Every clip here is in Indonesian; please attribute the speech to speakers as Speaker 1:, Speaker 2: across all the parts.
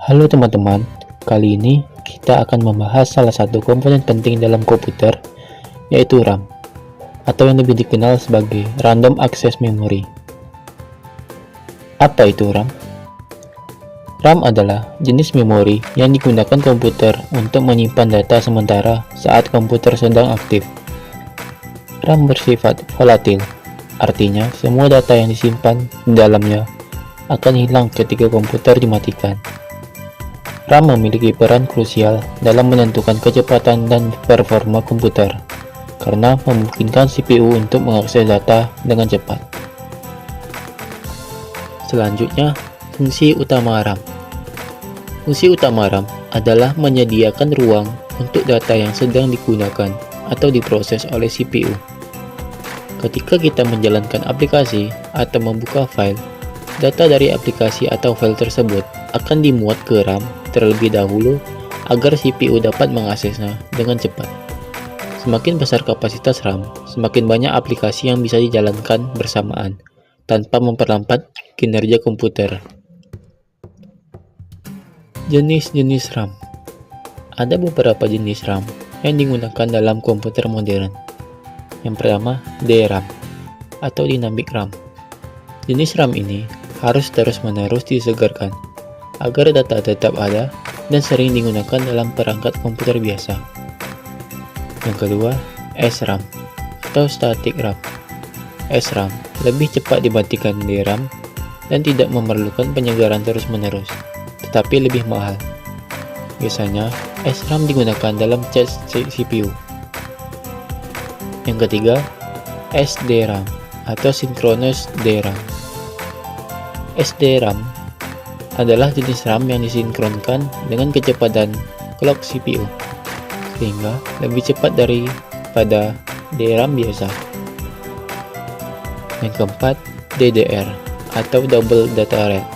Speaker 1: Halo teman-teman, kali ini kita akan membahas salah satu komponen penting dalam komputer, yaitu RAM, atau yang lebih dikenal sebagai Random Access Memory. Apa itu RAM? RAM adalah jenis memori yang digunakan komputer untuk menyimpan data sementara saat komputer sedang aktif. RAM bersifat volatil, artinya semua data yang disimpan di dalamnya akan hilang ketika komputer dimatikan. RAM memiliki peran krusial dalam menentukan kecepatan dan performa komputer, karena memungkinkan CPU untuk mengakses data dengan cepat. Selanjutnya, fungsi utama RAM. Fungsi utama RAM adalah menyediakan ruang untuk data yang sedang digunakan atau diproses oleh CPU. Ketika kita menjalankan aplikasi atau membuka file, data dari aplikasi atau file tersebut akan dimuat ke RAM terlebih dahulu agar CPU dapat mengaksesnya dengan cepat. Semakin besar kapasitas RAM, semakin banyak aplikasi yang bisa dijalankan bersamaan tanpa memperlambat kinerja komputer. Jenis-jenis RAM. Ada beberapa jenis RAM yang digunakan dalam komputer modern. Yang pertama, DRAM atau Dynamic RAM. Jenis RAM ini harus terus-menerus disegarkan agar data tetap ada dan sering digunakan dalam perangkat komputer biasa. Yang kedua, SRAM atau Static RAM. SRAM lebih cepat dibandingkan DRAM dan tidak memerlukan penyegaran terus-menerus, tetapi lebih mahal. Biasanya, SRAM digunakan dalam cache CPU. Yang ketiga, SDRAM atau Synchronous DRAM. SDRAM adalah jenis RAM yang disinkronkan dengan kecepatan clock CPU, sehingga lebih cepat daripada DRAM biasa. Yang keempat, DDR atau Double Data Rate.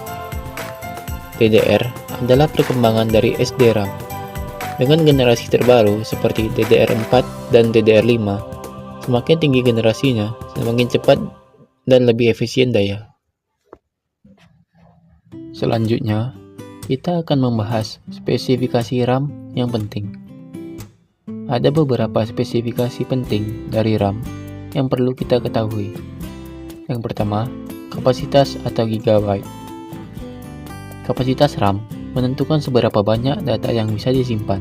Speaker 1: DDR adalah perkembangan dari SDRAM. Dengan generasi terbaru seperti DDR4 dan DDR5, semakin tinggi generasinya, semakin cepat dan lebih efisien daya. Selanjutnya, kita akan membahas spesifikasi RAM yang penting. Ada beberapa spesifikasi penting dari RAM yang perlu kita ketahui. Yang pertama, kapasitas atau gigabyte. Kapasitas RAM menentukan seberapa banyak data yang bisa disimpan.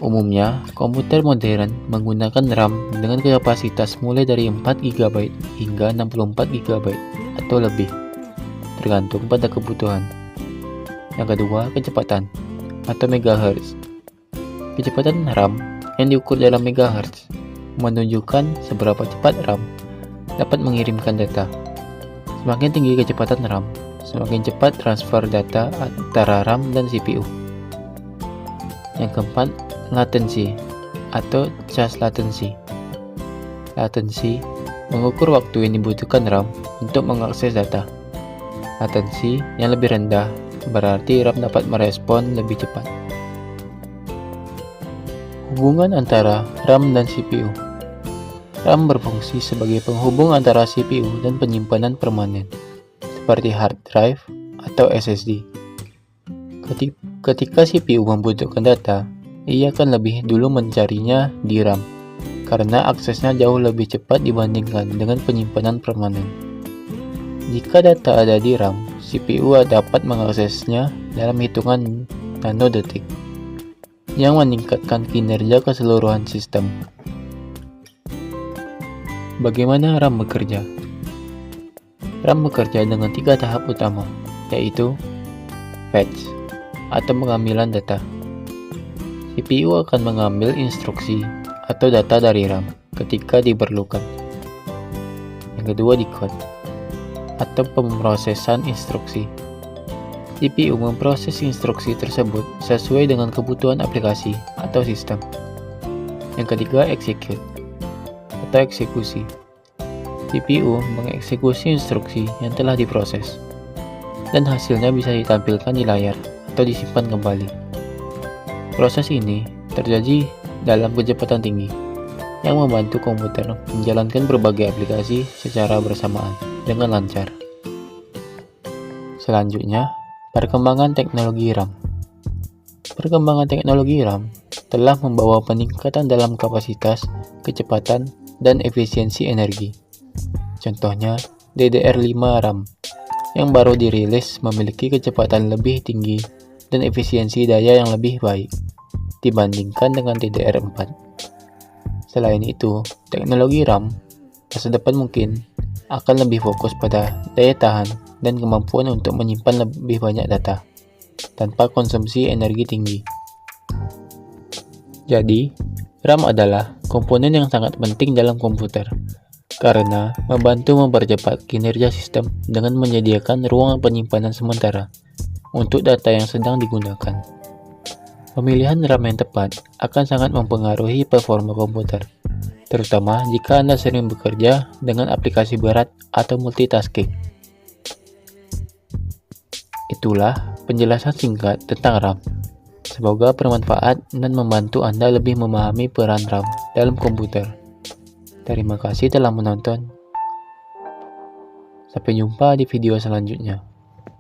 Speaker 1: Umumnya, komputer modern menggunakan RAM dengan kapasitas mulai dari 4 GB hingga 64 GB atau lebih, tergantung pada kebutuhan. Yang kedua, kecepatan atau megahertz. Kecepatan RAM yang diukur dalam megahertz menunjukkan seberapa cepat RAM dapat mengirimkan data. Semakin tinggi kecepatan RAM, semakin cepat transfer data antara RAM dan CPU. Yang keempat, latensi atau charge latency. Latensi mengukur waktu yang dibutuhkan RAM untuk mengakses data. Latensi yang lebih rendah berarti RAM dapat merespon lebih cepat. Hubungan antara RAM dan CPU. RAM berfungsi sebagai penghubung antara CPU dan penyimpanan permanen, seperti hard drive atau SSD. Ketika CPU membutuhkan data, ia akan lebih dulu mencarinya di RAM, karena aksesnya jauh lebih cepat dibandingkan dengan penyimpanan permanen. Jika data ada di RAM, CPU dapat mengaksesnya dalam hitungan nanodetik, yang meningkatkan kinerja keseluruhan sistem. Bagaimana RAM bekerja? RAM bekerja dengan 3 tahap utama, yaitu fetch atau pengambilan data. CPU akan mengambil instruksi atau data dari RAM ketika diperlukan. Yang kedua, decode atau pemrosesan instruksi. CPU memproses instruksi tersebut sesuai dengan kebutuhan aplikasi atau sistem. Yang ketiga, execute atau eksekusi. CPU mengeksekusi instruksi yang telah diproses, dan hasilnya bisa ditampilkan di layar atau disimpan kembali. Proses ini terjadi dalam kecepatan tinggi, yang membantu komputer menjalankan berbagai aplikasi secara bersamaan dengan lancar. Selanjutnya, Perkembangan teknologi RAM. Perkembangan teknologi RAM telah membawa peningkatan dalam kapasitas, kecepatan, dan efisiensi energi. Contohnya, DDR5 RAM yang baru dirilis memiliki kecepatan lebih tinggi dan efisiensi daya yang lebih baik dibandingkan dengan DDR4. Selain itu, teknologi RAM masa depan mungkin akan lebih fokus pada daya tahan dan kemampuan untuk menyimpan lebih banyak data tanpa konsumsi energi tinggi. Jadi, RAM adalah komponen yang sangat penting dalam komputer karena membantu mempercepat kinerja sistem dengan menyediakan ruang penyimpanan sementara untuk data yang sedang digunakan. Pemilihan RAM yang tepat akan sangat mempengaruhi performa komputer, terutama jika Anda sering bekerja dengan aplikasi berat atau multitasking. Itulah penjelasan singkat tentang RAM. Semoga bermanfaat dan membantu Anda lebih memahami peran RAM dalam komputer. Terima kasih telah menonton. Sampai jumpa di video selanjutnya.